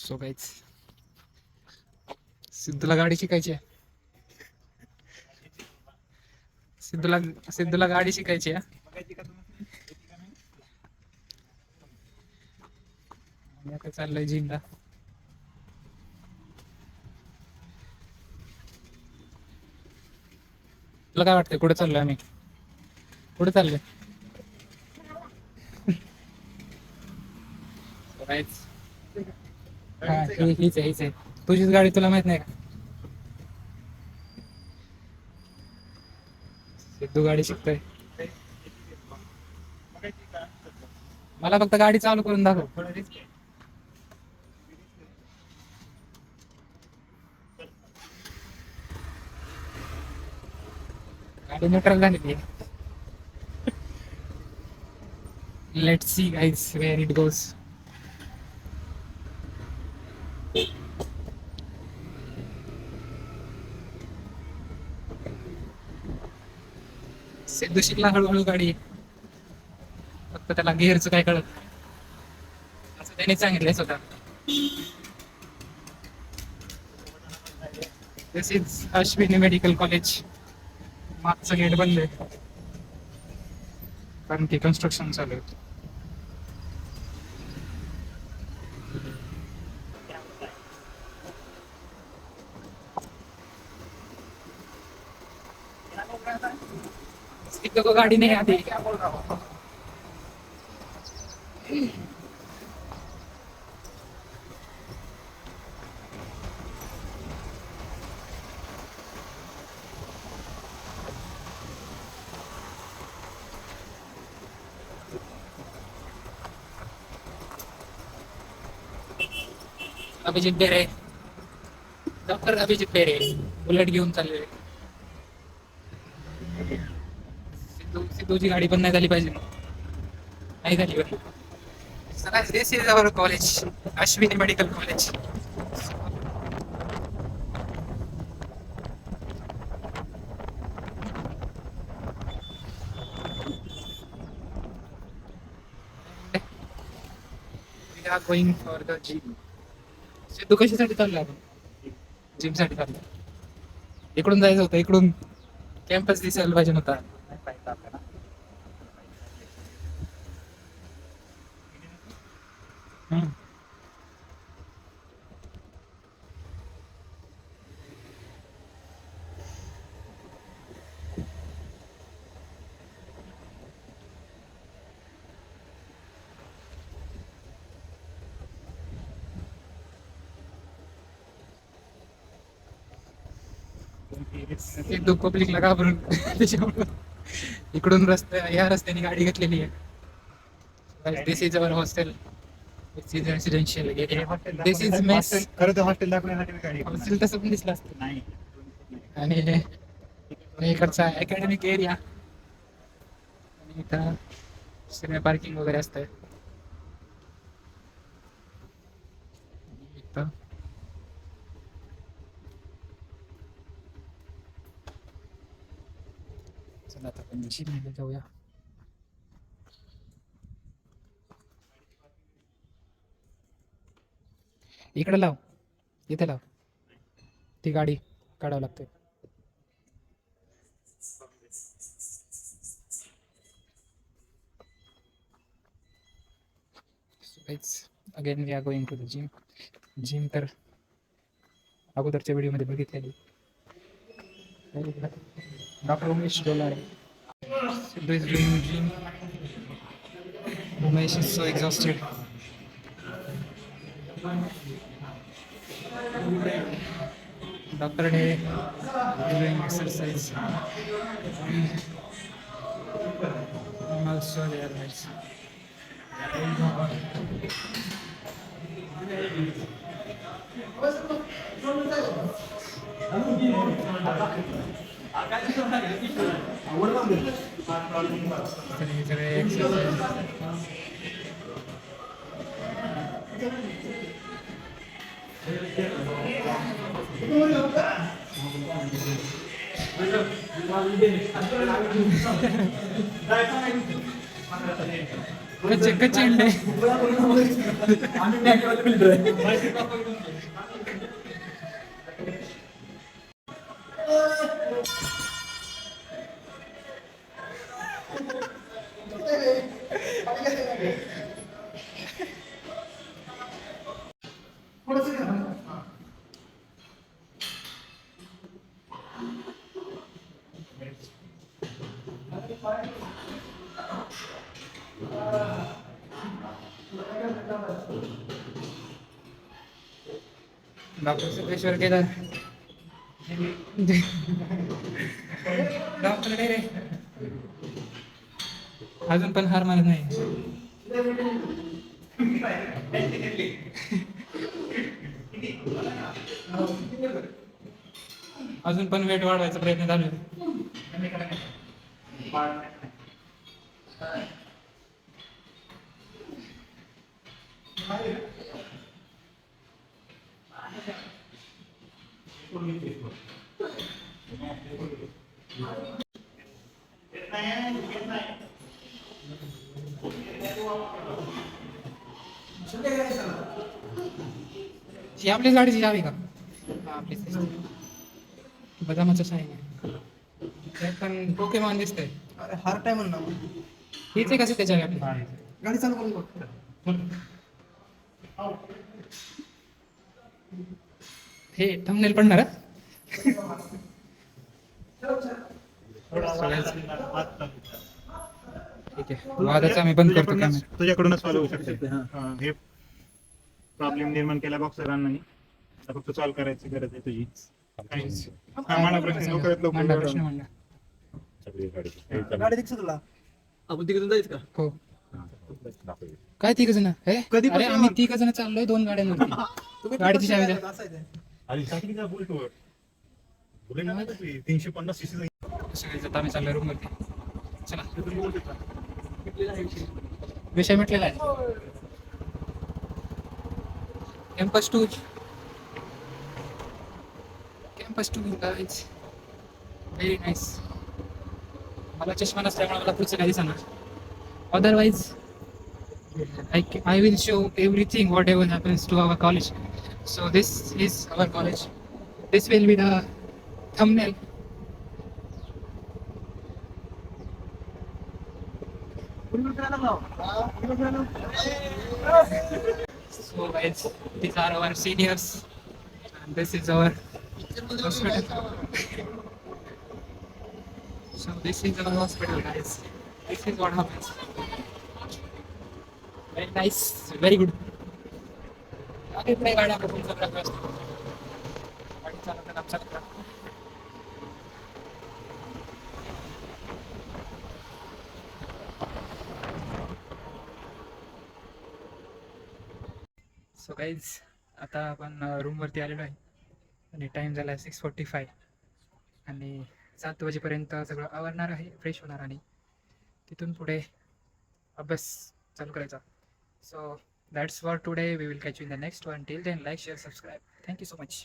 So guys, सिद्धूला गाडी शिकायची आहे. सिद्धूला सिद्धूला गाडी शिकायची आहे. मी आता चाललोय जिमला. तुला काय वाटतंय कुठे चाललोय आम्ही? कुठे चाललोय? हा हीच आहे. तुझीच गाडी, तुला माहित नाही का? सिद्धू गाडी शिकतोय. मला फक्त गाडी चालू करून दाखव. गाडी न्यूट्रल झालेली आहे. Let's see guys where it goes. Sidhu शिकला हळूहळू गाडी, फक्त त्याला गिअरचं काय कळत असं त्याने सांगितलंय स्वतः. दिस इज अश्विनी मेडिकल कॉलेज. मागचं गेट बंद आहे कारण की कन्स्ट्रक्शन चालू आहे. सिद्धू को गाड़ी नहीं आती. क्या बोल रहा हूँ? अभिजित बेरे, डॉक्टर अभिजित बेरे बुलेट घेऊन चाललेले. सिद्धूची गाडी पण नाही झाली पाहिजे, नाही झाली पाहिजे. चला, this is our college, Ashwini medical college. We are going for the gym. Sidhu कशासाठी चालला आपण? जिम साठी चाललो. इकडून जायचं होतं, इकडून कॅम्पस दिसायला पाहिजे नव्हता. सिद्धू पब्लिकला घाबरून त्याच्यामुळे इकडून या रस्त्याने गाडी घेतलेली आहे. This is our hostel. This is residential. This is mess. खरं तर हॉस्टेल दाखवण्यासाठी मी गाडी घेतली. हॉस्टेल तसं पण दिसलं असतं. नाही. आणि इकडचा अकॅडमिक एरिया, आणि इथं सगळं पार्किंग वगैरे असतं. इथं चला आता आपण जिममध्ये जाऊया. इकडे लाव, इथे लाव. ती गाडी काढावं लागते. Again we are going to the gym. Gym तर अगोदरच्या व्हिडिओमध्ये बघितलेली. Doctor Umesh Dolare. Sidhu is doing gym. Umesh is so exhausted. Dr. Day is doing exercise. I'm also there, guys. कच्चे कच्चे अंडे डॉक्टर सिद्धेश्वर केदार डॉक्टर रे अजून पण हार मानत नाही. अजून पण वेट वाढवायचा प्रयत्न चालू आहे. ही आपल्या गाडीची चावी का? हा, आपलीच दिसते. बदामाचं साईन आहे. त्यात पण पोकेमॉन दिसतंय. अरे हार टाइम म्हणा हीच आहे कशी त्याच्या आपली गाडी चालू करून बघ. हे थंबनेल पडणार हा? ठीक आहे वादाचा आम्ही बंद करतो कॅमेरा. तुझ्याकडूनच फॉलो होऊ शकते. हे प्रॉब्लेम निर्माण केला बॉक्सरांनी. आता फक्त सॉल्व्ह करायची गरज आहे तुझी. मला प्रश्न लवकरात मांडा लवकर प्रश्न मांडा. गाडी दिसत तुला आपण तिकडून जायचं का? हो काय तिघ जण हे कधी अरे आम्ही तिघ जण चाललोय 2 गाड्यांवरती. गाडीची चावी द्या. आणि टाकीचा बुलेटवर बुलेट नाही का ती 350 सीसी सगळे आम्ही चाललोय रूम वरती. चला विषय मिटलेला आहे. Campus tour guys very nice. मला चष्मा नसल्यामुळे मला पुढचं काही दिसणार. Otherwise I will show everything whatever happens to our college. So this is our college. This will be the thumbnail. So guys, these are our seniors and this is our hospital. So this is our hospital guys. This is what happens. Very nice, very good. आगे पुढे गाड्या आपण सगळ्यात व्यस्त. गाडी चालवताना आमचा मित्र. सो गाईज आता आपण रूमवरती आलेलो आहे आणि टाईम झाला आहे 6:45 आणि 7 वाजेपर्यंत सगळं आवरणार आहे, फ्रेश होणार आणि तिथून पुढे अभ्यास चालू करायचा. So that's for today. We will catch you in the next one. Till then, like, share, subscribe. Thank you so much.